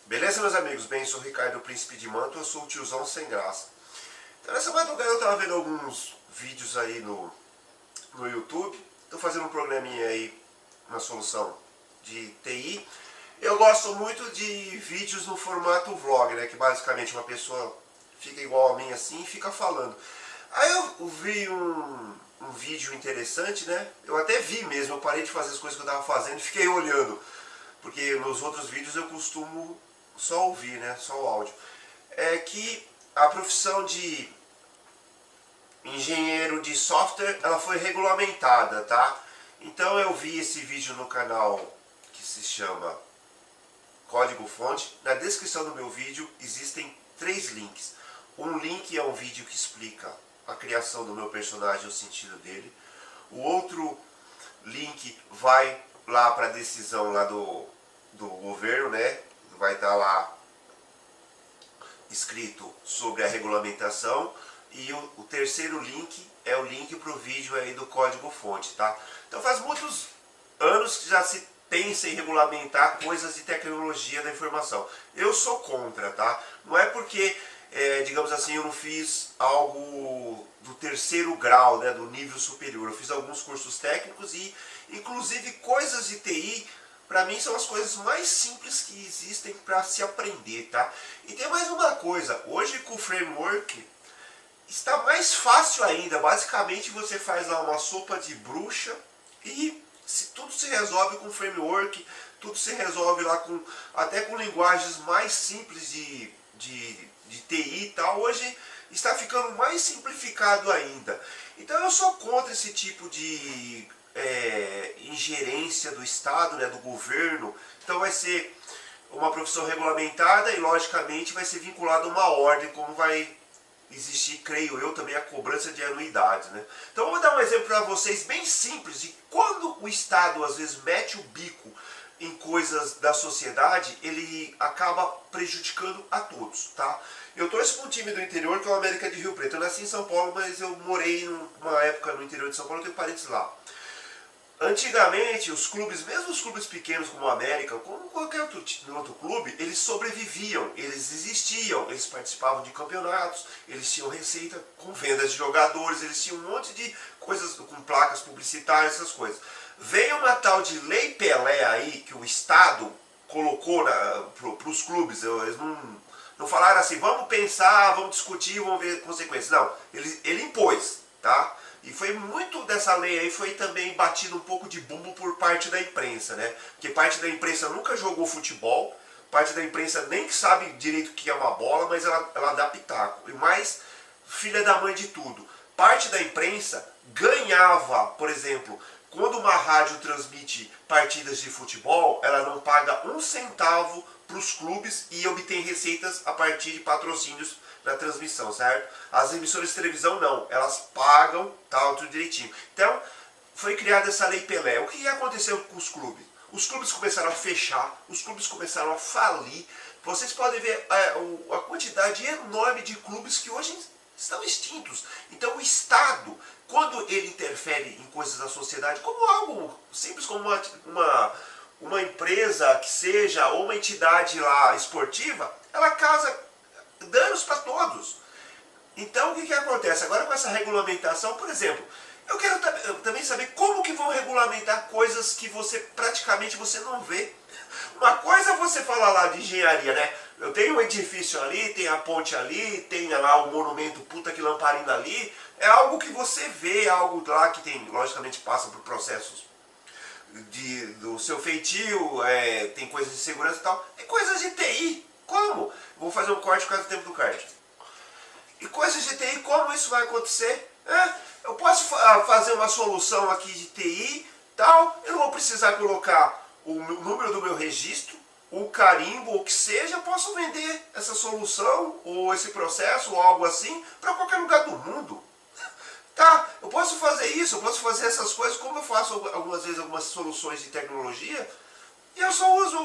Beleza, meus amigos? Bem, sou o Ricardo Príncipe de Manto, eu sou o tiozão sem graça. Então, nessa madrugada eu tava vendo alguns vídeos aí no YouTube. Tô fazendo um programinha aí, uma solução de TI. Eu gosto muito de vídeos no formato vlog, né? Que basicamente uma pessoa fica igual a mim assim e fica falando. Aí eu vi um vídeo interessante, né? Eu até vi mesmo, eu parei de fazer as coisas que eu tava fazendo e fiquei olhando. Porque nos outros vídeos eu costumo só ouvir, né? Só o áudio. É que a profissão de engenheiro de software, ela foi regulamentada, tá? Então eu vi esse vídeo no canal que se chama Código Fonte. Na descrição do meu vídeo existem 3 links. Um link é um vídeo que explica a criação do meu personagem, o sentido dele. O outro link vai lá para a decisão lá do governo, né? Vai estar lá escrito sobre a regulamentação. E o terceiro link é o link para o vídeo aí do código fonte, tá? Então faz muitos anos que já se pensa em regulamentar coisas de tecnologia da informação. Eu sou contra, tá? Não é porque, digamos assim, eu não fiz algo do terceiro grau, né, do nível superior. Eu fiz alguns cursos técnicos e, inclusive, coisas de TI, para mim, são as coisas mais simples que existem para se aprender, tá? E tem mais uma coisa. Hoje, com o framework, está mais fácil ainda. Basicamente, você faz lá uma sopa de bruxa e tudo se resolve com framework, tudo se resolve lá até com linguagens mais simples de TI e tal. Hoje está ficando mais simplificado ainda. Então eu sou contra esse tipo de ingerência do Estado, né, do governo. Então vai ser uma profissão regulamentada e logicamente vai ser vinculada a uma ordem, como vai existir, creio eu, também a cobrança de anuidades, né? Então eu vou dar um exemplo para vocês bem simples de quando o Estado às vezes mete o bico em coisas da sociedade, ele acaba prejudicando a todos, tá? Eu torço para um time do interior que é o América de Rio Preto. Eu nasci em São Paulo, mas eu morei numa época no interior de São Paulo, eu tenho parentes lá. Antigamente, os clubes, mesmo os clubes pequenos como o América, como qualquer outro clube, eles sobreviviam, eles existiam, eles participavam de campeonatos, eles tinham receita com vendas de jogadores, eles tinham um monte de coisas com placas publicitárias, essas coisas. Veio uma tal de Lei Pelé aí, que o Estado colocou para os clubes, eles não falaram assim, vamos pensar, vamos discutir, vamos ver consequências. Não, ele impôs, tá? E foi muito dessa lei aí, foi também batido um pouco de bumbo por parte da imprensa, né? Porque parte da imprensa nunca jogou futebol, parte da imprensa nem sabe direito o que é uma bola, mas ela dá pitaco. E mais, filha da mãe de tudo. Parte da imprensa ganhava, por exemplo, quando uma rádio transmite partidas de futebol, ela não paga 1 centavo para os clubes e obtém receitas a partir de patrocínios na transmissão, certo? As emissoras de televisão não, elas pagam, tá, tudo direitinho. Então, foi criada essa Lei Pelé. O que aconteceu com os clubes? Os clubes começaram a fechar, os clubes começaram a falir. Vocês podem ver a quantidade enorme de clubes que hoje estão extintos. Então, o Estado, quando ele interfere em coisas da sociedade, como algo simples como uma empresa que seja, ou uma entidade lá esportiva, ela causa danos para todos. Então o que acontece? Agora com essa regulamentação, por exemplo, eu quero também saber como que vão regulamentar coisas que praticamente você não vê. Uma coisa é você falar lá de engenharia, né? Eu tenho um edifício ali, tem a ponte ali, tem lá o monumento puta que lamparina ali. É algo que você vê, algo lá que tem, logicamente passa por processos do seu feitio, tem coisas de segurança e tal. É coisas de TI. Como? Vou fazer um corte por causa do tempo do card. E coisas de TI, como isso vai acontecer? Eu posso fazer uma solução aqui de TI, tal, eu não vou precisar colocar o número do meu registro, o carimbo, ou o que seja, eu posso vender essa solução, ou esse processo, ou algo assim, para qualquer lugar do mundo. Tá? Eu posso fazer isso, eu posso fazer essas coisas, como eu faço algumas vezes algumas soluções de tecnologia, e eu só uso,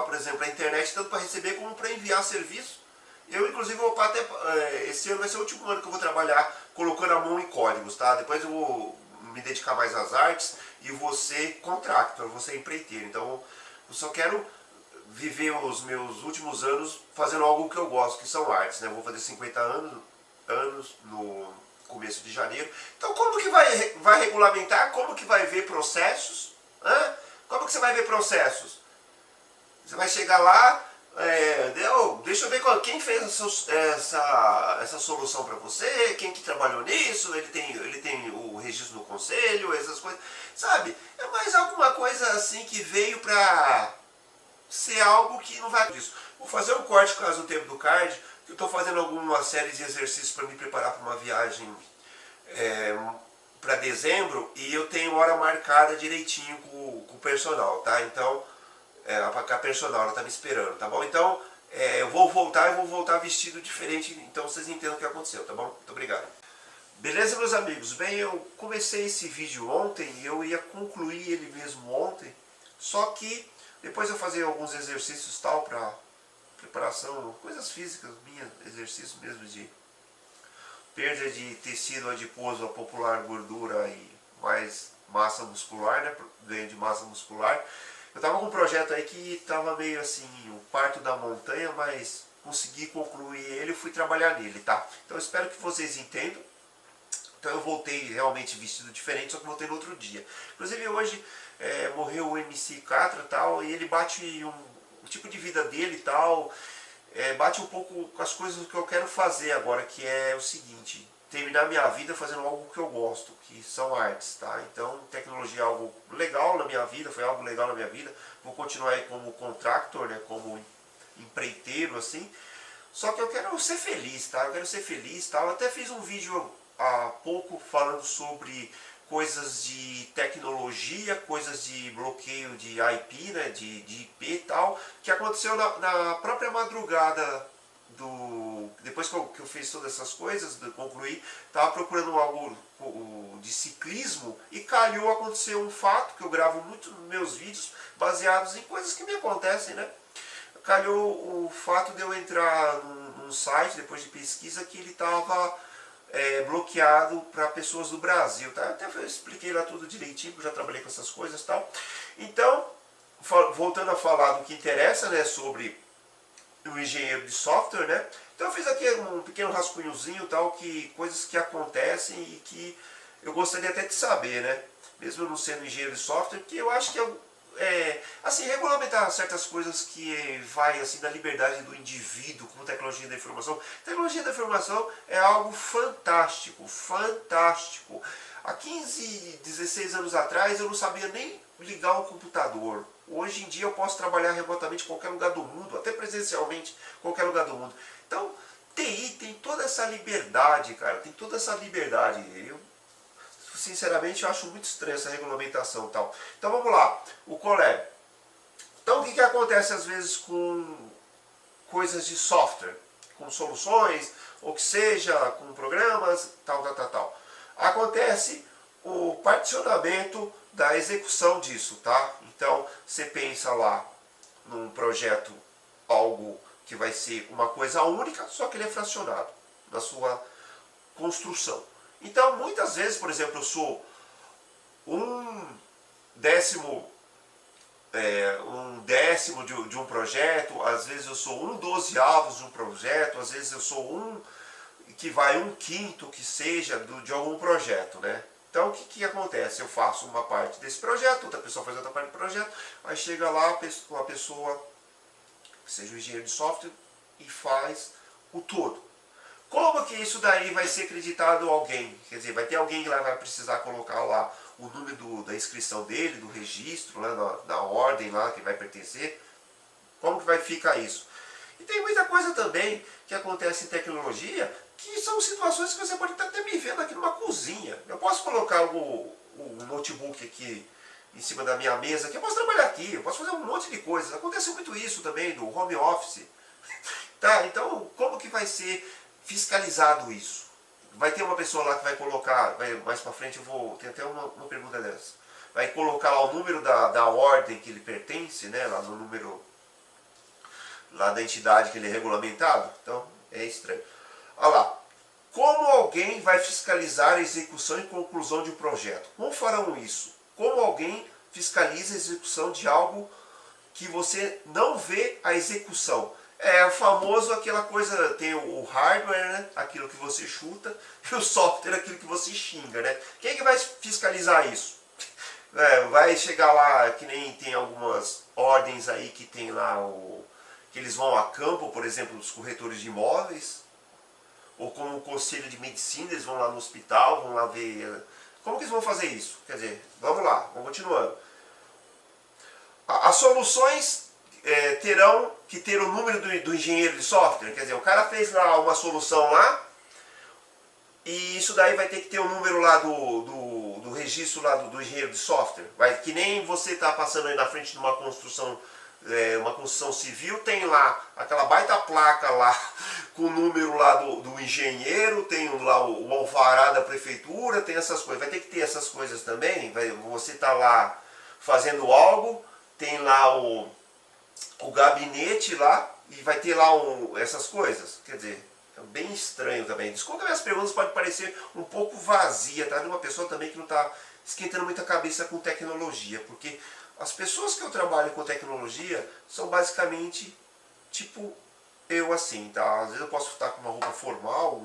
por exemplo, a internet tanto para receber como para enviar serviço. Eu, inclusive, vou até, esse ano vai ser o último ano que eu vou trabalhar colocando a mão em códigos, tá? Depois eu vou me dedicar mais às artes e vou ser contractor, vou ser empreiteiro. Então, eu só quero viver os meus últimos anos fazendo algo que eu gosto, que são artes, né? Eu vou fazer 50 anos no começo de janeiro. Então como que vai regulamentar? Como que vai ver processos? Hã? Como que você vai ver processos? Você vai chegar lá, deixa eu ver quem fez essa solução para você, quem que trabalhou nisso, ele tem o registro no conselho, essas coisas, sabe? É mais alguma coisa assim que veio para ser algo que não vai disso. Vou fazer um corte caso do tempo do card, que eu estou fazendo alguma série de exercícios para me preparar para uma viagem para dezembro, e eu tenho hora marcada direitinho com o personal, tá? Então, a personal, ela tá me esperando, tá bom? Então, eu vou voltar vestido diferente, então vocês entendam o que aconteceu, tá bom? Muito obrigado. Beleza, meus amigos? Bem, eu comecei esse vídeo ontem e eu ia concluir ele mesmo ontem, só que depois eu fazer alguns exercícios tal para preparação, coisas físicas minhas, exercícios mesmo de perda de tecido adiposo, a popular gordura e mais massa muscular, né? Ganho de massa muscular. Eu tava com um projeto aí que tava meio assim, o parto da montanha, mas consegui concluir ele e fui trabalhar nele, tá? Então eu espero que vocês entendam. Então eu voltei realmente vestido diferente, só que voltei no outro dia. Inclusive hoje morreu o MC Catra e tal, e ele bate o tipo de vida dele e tal, bate um pouco com as coisas que eu quero fazer agora, que é o seguinte: terminar minha vida fazendo algo que eu gosto, que são artes, tá? Então, tecnologia é algo legal na minha vida, foi algo legal na minha vida. Vou continuar aí como contractor, né? Como empreiteiro, assim. Só que eu quero ser feliz, tá? Eu quero ser feliz, tá? Eu até fiz um vídeo há pouco falando sobre coisas de tecnologia, coisas de bloqueio de IP, né? De IP e tal, que aconteceu na própria madrugada depois que eu fiz todas essas coisas, concluí, estava procurando algo de ciclismo e calhou acontecer um fato, que eu gravo muito nos meus vídeos baseados em coisas que me acontecem, né? Calhou o fato de eu entrar num site, depois de pesquisa, que ele estava bloqueado para pessoas do Brasil, tá? Até eu expliquei lá tudo direitinho, porque eu já trabalhei com essas coisas e tal. Então, voltando a falar do que interessa, né, sobre o engenheiro de software, né? Então eu fiz aqui um pequeno rascunhozinho, tal, coisas que acontecem e que eu gostaria até de saber, né? Mesmo eu não sendo engenheiro de software, porque eu acho que assim, regulamentar certas coisas que vai assim da liberdade do indivíduo, como tecnologia da informação. Tecnologia da informação é algo fantástico, fantástico. Há 15, 16 anos atrás eu não sabia nem ligar um computador. Hoje em dia eu posso trabalhar remotamente em qualquer lugar do mundo, até presencialmente em qualquer lugar do mundo. Então, TI tem toda essa liberdade, cara, tem toda essa liberdade. Eu, sinceramente, eu acho muito estranha essa regulamentação e tal. Então vamos lá, o Colab. Então o que acontece às vezes com coisas de software, com soluções, ou que seja, com programas, tal. Acontece o particionamento da execução disso, tá? Então você pensa lá num projeto, algo que vai ser uma coisa única, só que ele é fracionado na sua construção. Então muitas vezes, por exemplo, eu sou um décimo de um projeto, às vezes eu sou 1/12 de um projeto, às vezes eu sou um quinto que seja de algum projeto, né? Então o que acontece? Eu faço uma parte desse projeto, outra pessoa faz outra parte do projeto, aí chega lá uma pessoa, que seja um engenheiro de software, e faz o todo. Como que isso daí vai ser acreditado a alguém? Quer dizer, vai ter alguém que lá vai precisar colocar lá o número da inscrição dele, do registro, lá na ordem lá que vai pertencer. Como que vai ficar isso? E tem muita coisa também que acontece em tecnologia, que são situações que você pode estar até me vendo aqui numa cozinha. Eu posso colocar o notebook aqui em cima da minha mesa, que eu posso trabalhar aqui, eu posso fazer um monte de coisas. Acontece muito isso também, do home office. Tá? Então, como que vai ser fiscalizado isso? Vai ter uma pessoa lá que vai colocar, mais pra frente tem até uma pergunta dessa. Vai colocar lá o número da ordem que ele pertence, né? Lá no número lá da entidade que ele é regulamentado. Então, é estranho. Olha lá. Como alguém vai fiscalizar a execução e conclusão de um projeto? Como farão isso? Como alguém fiscaliza a execução de algo que você não vê a execução. É o famoso aquela coisa, tem o hardware, né? Aquilo que você chuta, e o software, aquilo que você xinga, né? Quem é que vai fiscalizar isso? Vai chegar lá, que nem tem algumas ordens aí que tem lá, que eles vão a campo, por exemplo, os corretores de imóveis, ou como o conselho de medicina, eles vão lá no hospital, vão lá ver. Como que eles vão fazer isso? Quer dizer, vamos lá, vamos continuando. As soluções terão que ter o número do engenheiro de software. Quer dizer, o cara fez lá uma solução lá, e isso daí vai ter que ter o número lá do registro lá do engenheiro de software. Que nem você está passando aí na frente de uma construção civil, tem lá aquela baita placa lá com o número lá do engenheiro, tem lá o alvará da prefeitura, tem essas coisas. Vai ter que ter essas coisas também. Você está lá fazendo algo, tem lá o gabinete lá e vai ter lá essas coisas. Quer dizer, é bem estranho também. Desculpa, minhas perguntas podem parecer um pouco vazia, tá? De uma pessoa também que não está esquentando muita cabeça com tecnologia, porque as pessoas que eu trabalho com tecnologia são basicamente tipo eu assim, tá? Às vezes eu posso estar com uma roupa formal,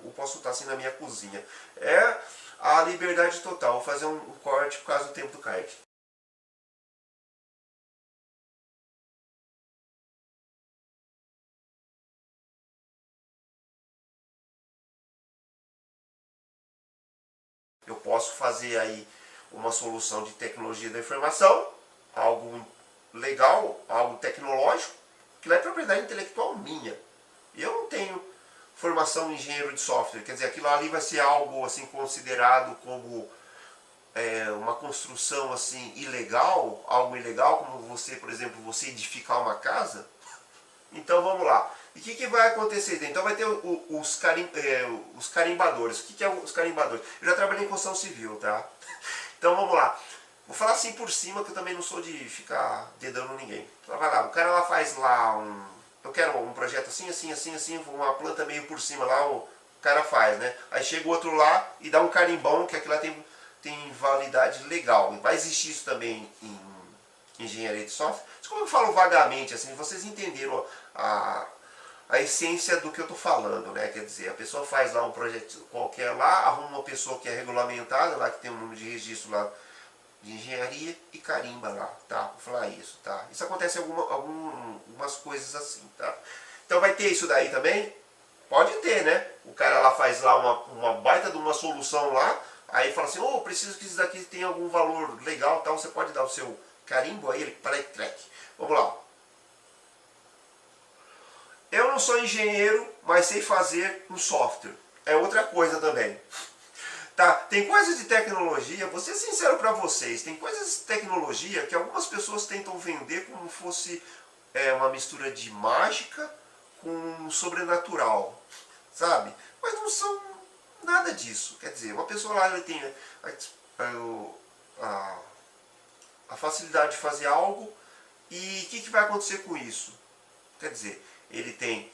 ou posso estar assim na minha cozinha. É a liberdade total. Vou fazer um corte por causa do tempo do kart. Eu posso fazer aí uma solução de tecnologia da informação, algo legal, algo tecnológico, que é propriedade intelectual minha. Eu não tenho formação em engenheiro de software, quer dizer, aquilo ali vai ser algo assim considerado como uma construção assim ilegal, algo ilegal, como você, por exemplo, você edificar uma casa. Então vamos lá. E o que vai acontecer? Então vai ter os carimbadores. O que é os carimbadores? Eu já trabalhei em construção civil, tá? Então vamos lá. Vou falar assim por cima, que eu também não sou de ficar dedando ninguém. Então vai lá, o cara lá faz lá eu quero um projeto assim, assim, assim, assim, uma planta meio por cima lá, o cara faz, né? Aí chega o outro lá e dá um carimbão, que aquilo lá tem validade legal. Vai existir isso também em engenharia de software. Como eu falo vagamente, assim, vocês entenderam a essência do que eu estou falando, né? Quer dizer, a pessoa faz lá um projeto qualquer lá, arruma uma pessoa que é regulamentada, lá que tem um número de registro lá de engenharia e carimba lá, tá? Vou falar isso, tá? Isso acontece em algumas coisas assim, tá? Então vai ter isso daí também? Pode ter, né? O cara lá faz lá uma baita de uma solução lá, aí fala assim, preciso que isso daqui tenha algum valor legal, tal, você pode dar o seu carimbo aí, para track. Vamos lá. Eu não sou engenheiro, mas sei fazer um software. É outra coisa também. Tá? Tem coisas de tecnologia, vou ser sincero para vocês, tem coisas de tecnologia que algumas pessoas tentam vender como fosse uma mistura de mágica com sobrenatural, sabe? Mas não são nada disso. Quer dizer, uma pessoa lá ele tem a facilidade de fazer algo, e o que vai acontecer com isso? Quer dizer, ele tem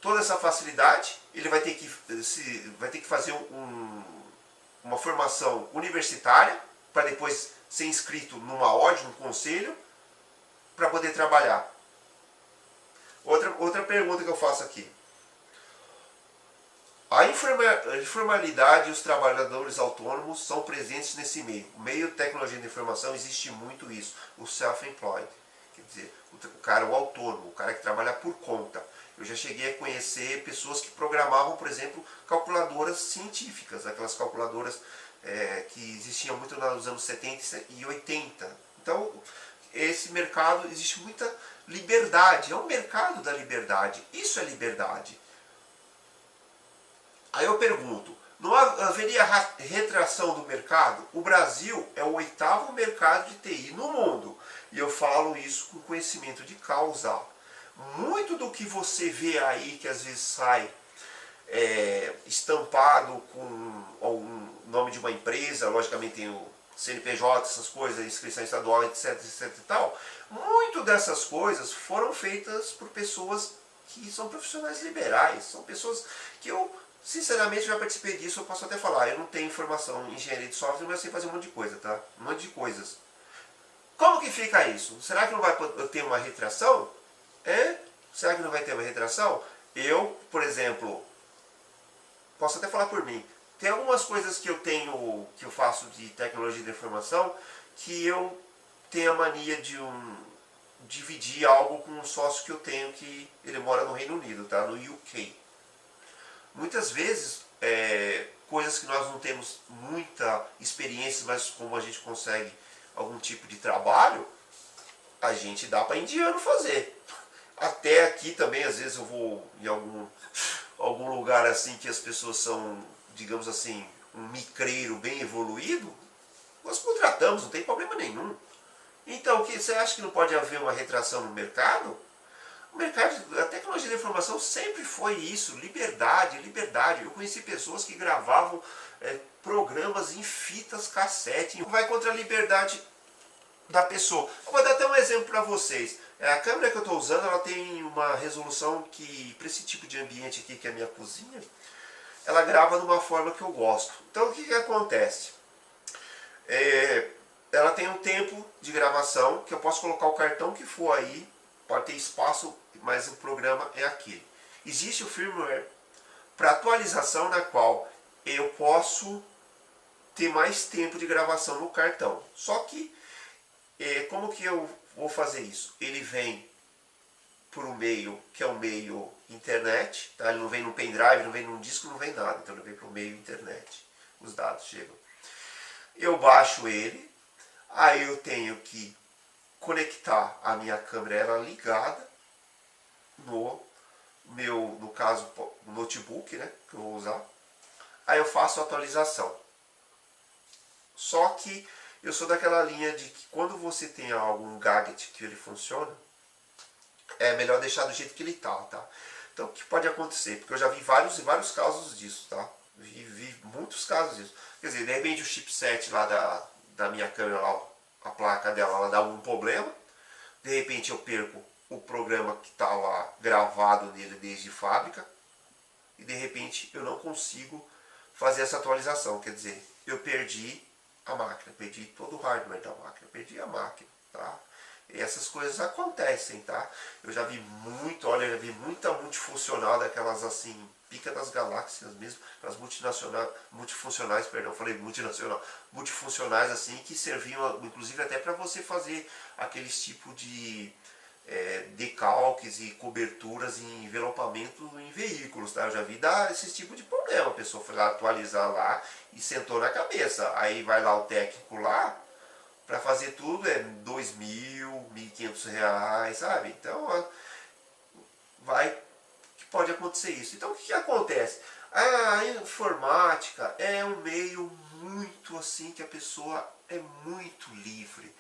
toda essa facilidade, ele vai ter que fazer uma formação universitária para depois ser inscrito numa ordem, num conselho, para poder trabalhar. Outra pergunta que eu faço aqui. A informalidade e os trabalhadores autônomos são presentes nesse meio. O meio de tecnologia da informação existe muito isso, o self-employed. Quer dizer, o autônomo, o cara que trabalha por conta. Eu já cheguei a conhecer pessoas que programavam, por exemplo, calculadoras científicas, aquelas calculadoras que existiam muito nos anos 70 e 80. Então, esse mercado, existe muita liberdade, é um mercado da liberdade, isso é liberdade. Aí eu pergunto, não haveria retração do mercado? O Brasil é o 8º mercado de TI no mundo. E eu falo isso com conhecimento de causa. Muito do que você vê aí, que às vezes sai estampado com o nome de uma empresa, logicamente tem o CNPJ, essas coisas, inscrição estadual, etc, etc e tal. Muito dessas coisas foram feitas por pessoas que são profissionais liberais. São pessoas que eu, sinceramente, já participei disso, eu posso até falar. Eu não tenho formação em engenharia de software, mas eu sei fazer um monte de coisa, tá? Um monte de coisas. Como que fica isso? Será que não vai ter uma retração? Será que não vai ter uma retração? Eu, por exemplo, posso até falar por mim, tem algumas coisas que eu faço de tecnologia de informação, que eu tenho a mania de dividir algo com um sócio que eu tenho, que ele mora no Reino Unido, tá? No UK. Muitas vezes, coisas que nós não temos muita experiência, mas como a gente consegue algum tipo de trabalho, a gente dá para indiano fazer. Até aqui também, às vezes eu vou em algum lugar assim que as pessoas são, digamos assim, um micreiro bem evoluído, nós contratamos, não tem problema nenhum. Então, você acha que não pode haver uma retração no mercado? O mercado, a tecnologia da informação sempre foi isso, liberdade, liberdade. Eu conheci pessoas que gravavam programas em fitas cassete. Vai contra a liberdade da pessoa. Eu vou dar até um exemplo para vocês. A câmera que eu estou usando, ela tem uma resolução que, para esse tipo de ambiente aqui, que é a minha cozinha, ela grava de uma forma que eu gosto. Então, o que acontece? Ela tem um tempo de gravação, que eu posso colocar o cartão que for aí, pode ter espaço, mas o programa é aquele. Existe o firmware para atualização, na qual eu posso ter mais tempo de gravação no cartão. Só que, como que eu vou fazer isso? Ele vem por um meio que é o meio internet, tá? Ele não vem no pendrive, não vem num disco, não vem nada. Então ele vem por meio internet. Os dados chegam. Eu baixo ele, aí eu tenho que conectar a minha câmera ela ligada no caso, notebook, né, que eu vou usar. Aí eu faço a atualização. Só que eu sou daquela linha de que quando você tem algum gadget que ele funciona, é melhor deixar do jeito que ele tá? Então o que pode acontecer? Porque eu já vi vários e vários casos disso, tá? Vi muitos casos disso. Quer dizer, de repente o chipset lá da minha câmera, lá, a placa dela, ela dá algum problema. De repente eu perco o programa que está lá gravado nele desde fábrica. E de repente eu não consigo fazer essa atualização. Quer dizer, eu perdi a máquina, perdi todo o hardware da máquina, perdi a máquina, tá? E essas coisas acontecem, tá? Eu já vi muita multifuncional daquelas assim, pica das galáxias mesmo, aquelas multifuncionais, falei multinacional, multifuncionais assim, que serviam inclusive até para você fazer aqueles tipos de decalques e coberturas em envelopamento em veículos, tá? Eu já vi dar esse tipo de problema, a pessoa foi lá atualizar lá e sentou na cabeça, aí vai lá o técnico lá, para fazer tudo é R$2.000, R$1.500, sabe? Então, que pode acontecer isso. Então, o que acontece? A informática é um meio muito assim, que a pessoa é muito livre.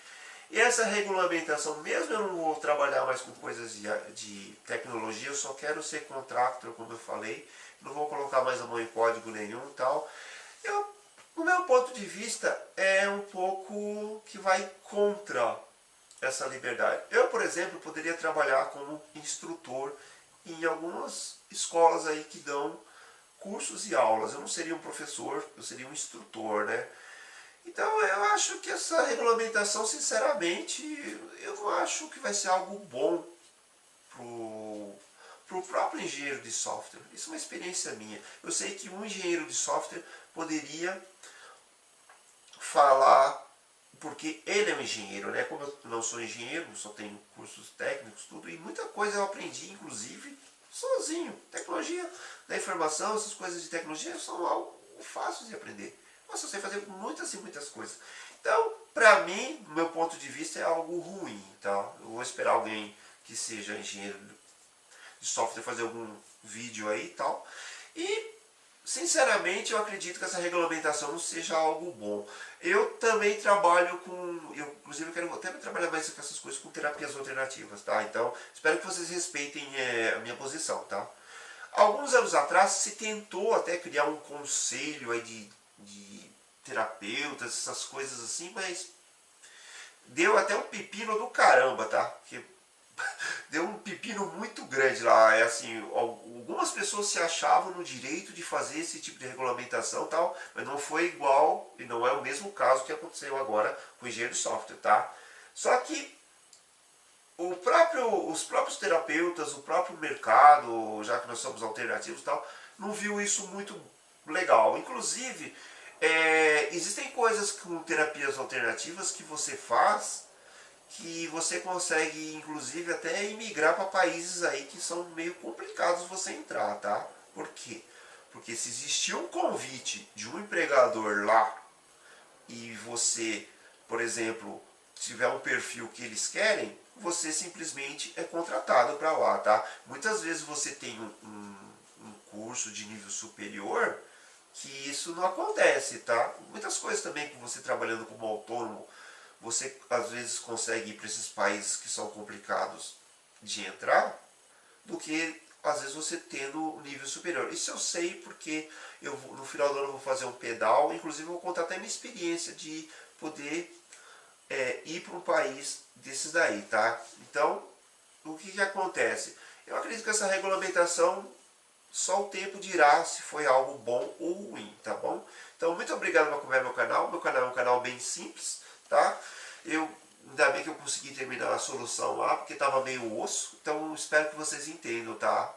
E essa regulamentação, mesmo eu não vou trabalhar mais com coisas de tecnologia, eu só quero ser contractor, como eu falei, não vou colocar mais a mão em código nenhum e tal. No meu ponto de vista, é um pouco que vai contra essa liberdade. Eu, por exemplo, poderia trabalhar como instrutor em algumas escolas aí que dão cursos e aulas. Eu não seria um professor, eu seria um instrutor, né? Então eu acho que essa regulamentação, sinceramente, eu não acho que vai ser algo bom para o próprio engenheiro de software. Isso é uma experiência minha. Eu sei que um engenheiro de software poderia falar, porque ele é um engenheiro, né? Como eu não sou engenheiro, só tenho cursos técnicos, tudo, e muita coisa eu aprendi, inclusive, sozinho. Tecnologia da informação, essas coisas de tecnologia são algo fácil de aprender. Nossa, eu sei fazer muitas e muitas coisas. Então, para mim, do meu ponto de vista, é algo ruim, tá? Eu vou esperar alguém que seja engenheiro de software fazer algum vídeo aí e tal. E, sinceramente, eu acredito que essa regulamentação não seja algo bom. Eu também trabalho inclusive eu quero até trabalhar mais com essas coisas, com terapias alternativas, tá? Então, espero que vocês respeitem a minha posição, tá? Alguns anos atrás se tentou até criar um conselho aí de terapeutas, essas coisas assim, mas deu até um pepino do caramba, tá? Porque deu um pepino muito grande lá. É assim, algumas pessoas se achavam no direito de fazer esse tipo de regulamentação e tal, mas não foi igual e não é o mesmo caso que aconteceu agora com o engenheiro de software, tá? Só que os próprios terapeutas, o próprio mercado, já que nós somos alternativos e tal, não viu isso muito legal. Inclusive, existem coisas com terapias alternativas que você faz que você consegue, inclusive, até imigrar para países aí que são meio complicados você entrar, tá? Por quê? Porque se existir um convite de um empregador lá e você, por exemplo, tiver um perfil que eles querem, você simplesmente é contratado para lá, tá? Muitas vezes você tem um curso de nível superior que isso não acontece, tá? Muitas coisas também que você trabalhando como autônomo, você às vezes consegue ir para esses países que são complicados de entrar, do que às vezes você tendo nível superior. Isso eu sei porque eu no final do ano eu vou fazer um pedal, inclusive eu vou contar até minha experiência de poder ir para um país desses daí, tá? Então, o que acontece? Eu acredito que essa regulamentação só o tempo dirá se foi algo bom ou ruim, tá bom? Então, muito obrigado por acompanhar meu canal. Meu canal é um canal bem simples, tá? Ainda bem que eu consegui terminar a solução lá, porque estava meio osso. Então, espero que vocês entendam, tá?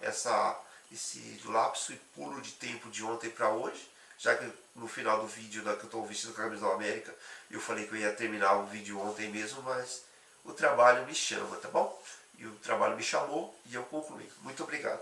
Esse lapso e pulo de tempo de ontem para hoje. Já que no final do vídeo que eu estou vestindo a camisa do América, eu falei que eu ia terminar o vídeo ontem mesmo, mas o trabalho me chama, tá bom? E o trabalho me chamou e eu concluí. Muito obrigado.